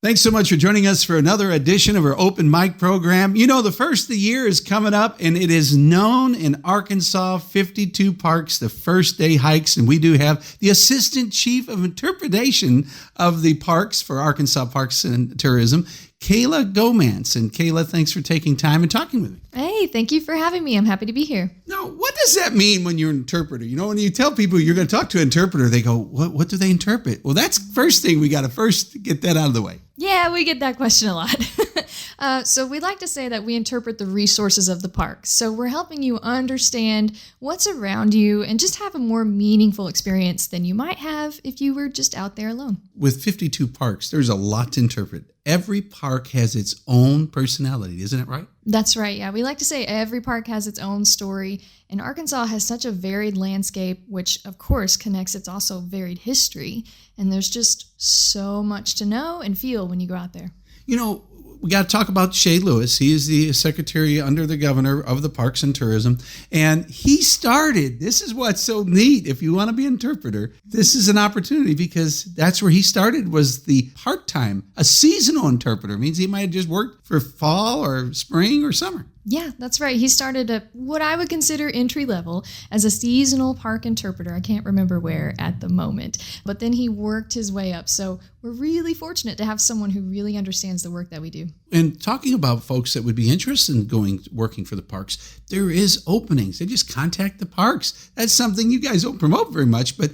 Thanks so much for joining us for another edition of our open mic program. You know, the first of the year is coming up, and it is known in Arkansas, 52 parks, the first day hikes. And we do have the Assistant Chief of Interpretation of the parks for Arkansas Parks and Tourism, Kayla Gomance. And Kayla, thanks for taking time and talking with me. Hey, thank you for having me. I'm happy to be here. Now, what does that mean when you're an interpreter? You know, when you tell people you're going to talk to an interpreter, they go, what do they interpret? Well, that's the first thing. We got to first get that out of the way. Yeah, we get that question a lot. So we like to say that we interpret the resources of the park. So we're helping you understand what's around you and just have a more meaningful experience than you might have if you were just out there alone. With 52 parks, there's a lot to interpret. Every park has its own personality, isn't it right? That's right. Yeah, we like to say every park has its own story, and Arkansas has such a varied landscape, which of course connects its also varied history. And there's just so much to know and feel when you go out there. You know, we got to talk about Shay Lewis. He is the secretary under the governor of the Parks and Tourism. And he started, this is what's so neat. If you want to be an interpreter, this is an opportunity because that's where he started, was the part-time, a seasonal interpreter. It means he might have just worked for fall or spring or summer. Yeah, that's right. He started at what I would consider entry level as a seasonal park interpreter. I can't remember where at the moment, but then he worked his way up. So we're really fortunate to have someone who really understands the work that we do. And talking about folks that would be interested in working for the parks, there is openings. They just contact the parks. That's something you guys don't promote very much, but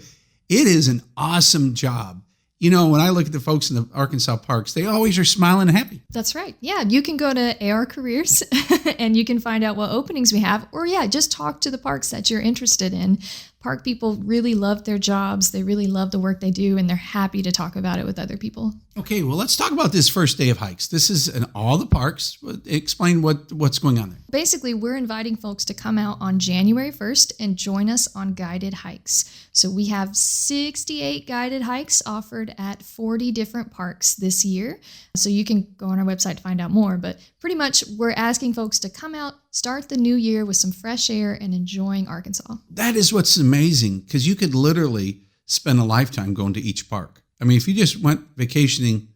it is an awesome job. You know, when I look at the folks in the Arkansas parks, they always are smiling and happy. That's right. Yeah, you can go to AR Careers and you can find out what openings we have. Or yeah, just talk to the parks that you're interested in. Park people really love their jobs. They really love the work they do, and they're happy to talk about it with other people. Okay, well, let's talk about this first day of hikes. This is in all the parks. Explain what's going on there. Basically, we're inviting folks to come out on January 1st and join us on guided hikes. So we have 68 guided hikes offered at 40 different parks this year. So you can go on our website to find out more. But pretty much, we're asking folks to come out, start the new year with some fresh air and enjoying Arkansas. That is what's amazing, because you could literally spend a lifetime going to each park. I mean, if you just went vacationing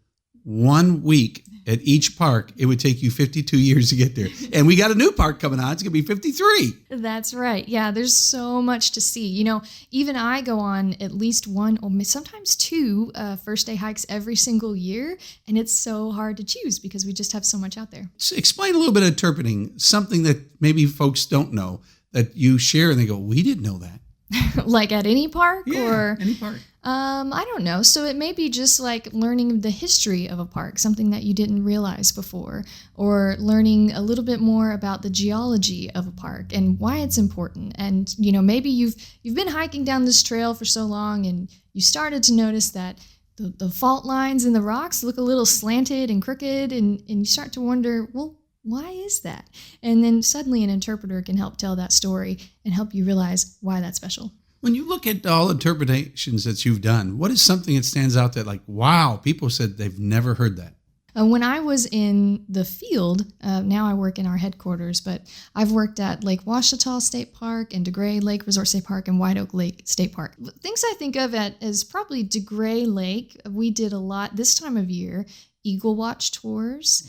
1 week at each park, it would take you 52 years to get there. And we got a new park coming on. It's going to be 53. That's right. Yeah, there's so much to see. You know, even I go on at least one or sometimes two first day hikes every single year. And it's so hard to choose because we just have so much out there. So explain a little bit of interpreting, something that maybe folks don't know that you share and they go, we didn't know that. Like at any park? Yeah, or any park. I don't know. So it may be just like learning the history of a park, something that you didn't realize before, or learning a little bit more about the geology of a park and why it's important. And, you know, maybe you've been hiking down this trail for so long and you started to notice that the fault lines in the rocks look a little slanted and crooked, and you start to wonder, well, why is that? And then suddenly an interpreter can help tell that story and help you realize why that's special. When you look at all interpretations that you've done, what is something that stands out that like, wow, people said they've never heard that? When I was in the field, now I work in our headquarters, but I've worked at Lake Ouachita State Park and DeGray Lake Resort State Park and White Oak Lake State Park. Things I think of as probably DeGray Lake. We did a lot this time of year. Eagle watch tours.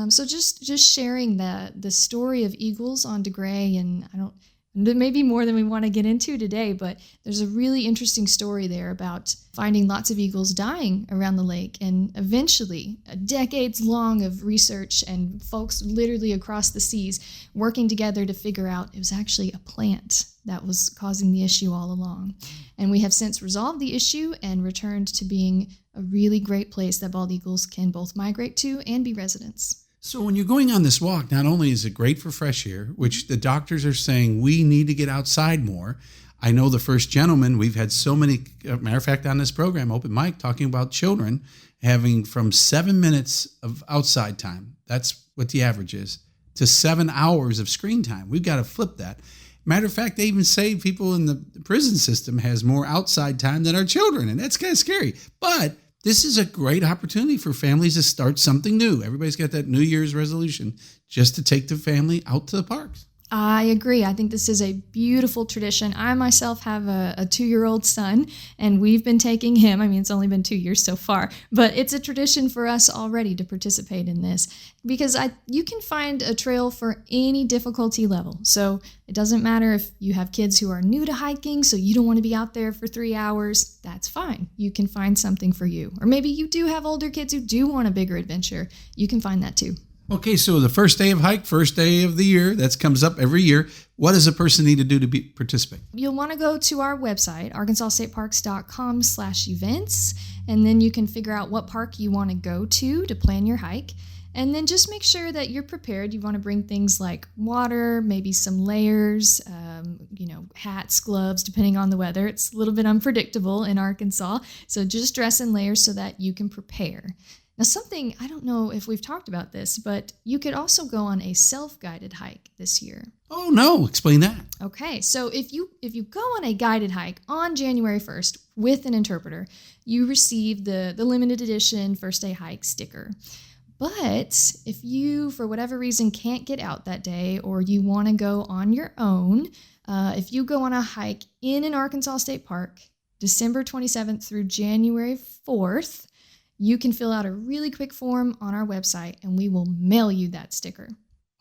So just sharing the story of eagles on DeGray, and maybe more than we want to get into today, but there's a really interesting story there about finding lots of eagles dying around the lake, and eventually decades long of research and folks literally across the seas working together to figure out it was actually a plant that was causing the issue all along. And we have since resolved the issue and returned to being a really great place that bald eagles can both migrate to and be residents. So when you're going on this walk, not only is it great for fresh air, which the doctors are saying we need to get outside more. I know the first gentleman, we've had so many, matter of fact, on this program, Open Mic, talking about children having from 7 minutes of outside time, that's what the average is, to 7 hours of screen time. We've got to flip that. Matter of fact, they even say people in the prison system has more outside time than our children, and that's kind of scary. But this is a great opportunity for families to start something new. Everybody's got that New Year's resolution just to take the family out to the parks. I agree. I think this is a beautiful tradition. I myself have a 2-year-old son, and we've been taking him. I mean, it's only been 2 years so far, but it's a tradition for us already to participate in this because you can find a trail for any difficulty level. So it doesn't matter if you have kids who are new to hiking, so you don't want to be out there for 3 hours. That's fine. You can find something for you. Or maybe you do have older kids who do want a bigger adventure. You can find that too. Okay, so the first day of hike, first day of the year, that comes up every year. What does a person need to do to participate? You'll want to go to our website, arkansasstateparks.com/events, and then you can figure out what park you want to go to plan your hike. And then just make sure that you're prepared. You want to bring things like water, maybe some layers, hats, gloves, depending on the weather. It's a little bit unpredictable in Arkansas, so just dress in layers so that you can prepare. Now, something, I don't know if we've talked about this, but you could also go on a self-guided hike this year. Oh, no. Explain that. Okay, so if you go on a guided hike on January 1st with an interpreter, you receive the limited edition first day hike sticker. But if you, for whatever reason, can't get out that day or you want to go on your own, if you go on a hike in an Arkansas State Park, December 27th through January 4th, you can fill out a really quick form on our website and we will mail you that sticker.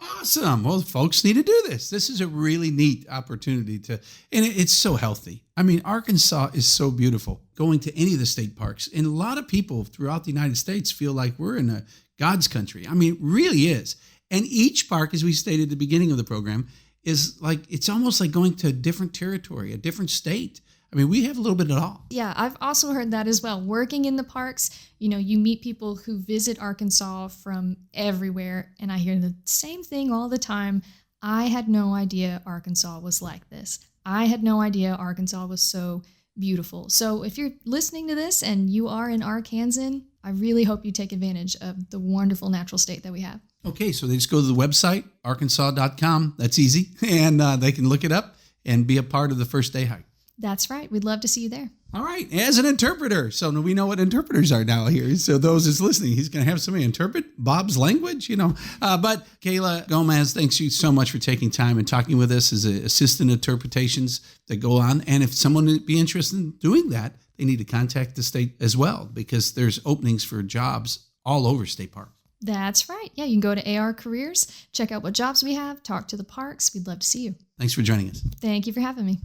Awesome. Well, folks need to do this. This is a really neat opportunity and it's so healthy. I mean, Arkansas is so beautiful. Going to any of the state parks, and a lot of people throughout the United States feel like we're in a God's country. I mean, it really is. And each park, as we stated at the beginning of the program, is like, it's almost like going to a different territory, a different state. I mean, we have a little bit of it all. Yeah, I've also heard that as well. Working in the parks, you meet people who visit Arkansas from everywhere, and I hear the same thing all the time. I had no idea Arkansas was like this. I had no idea Arkansas was so beautiful. So if you're listening to this and you are in Arkansan, I really hope you take advantage of the wonderful natural state that we have. Okay, so they just go to the website, arkansas.com. That's easy. And they can look it up and be a part of the first day hike. That's right. We'd love to see you there. All right. As an interpreter. So we know what interpreters are now here. So those that's listening, he's going to have somebody interpret Bob's language, But Kayla Gomance, thanks you so much for taking time and talking with us as assistant interpretations that go on. And if someone would be interested in doing that, they need to contact the state as well, because there's openings for jobs all over state parks. That's right. Yeah, you can go to AR Careers, check out what jobs we have, talk to the parks. We'd love to see you. Thanks for joining us. Thank you for having me.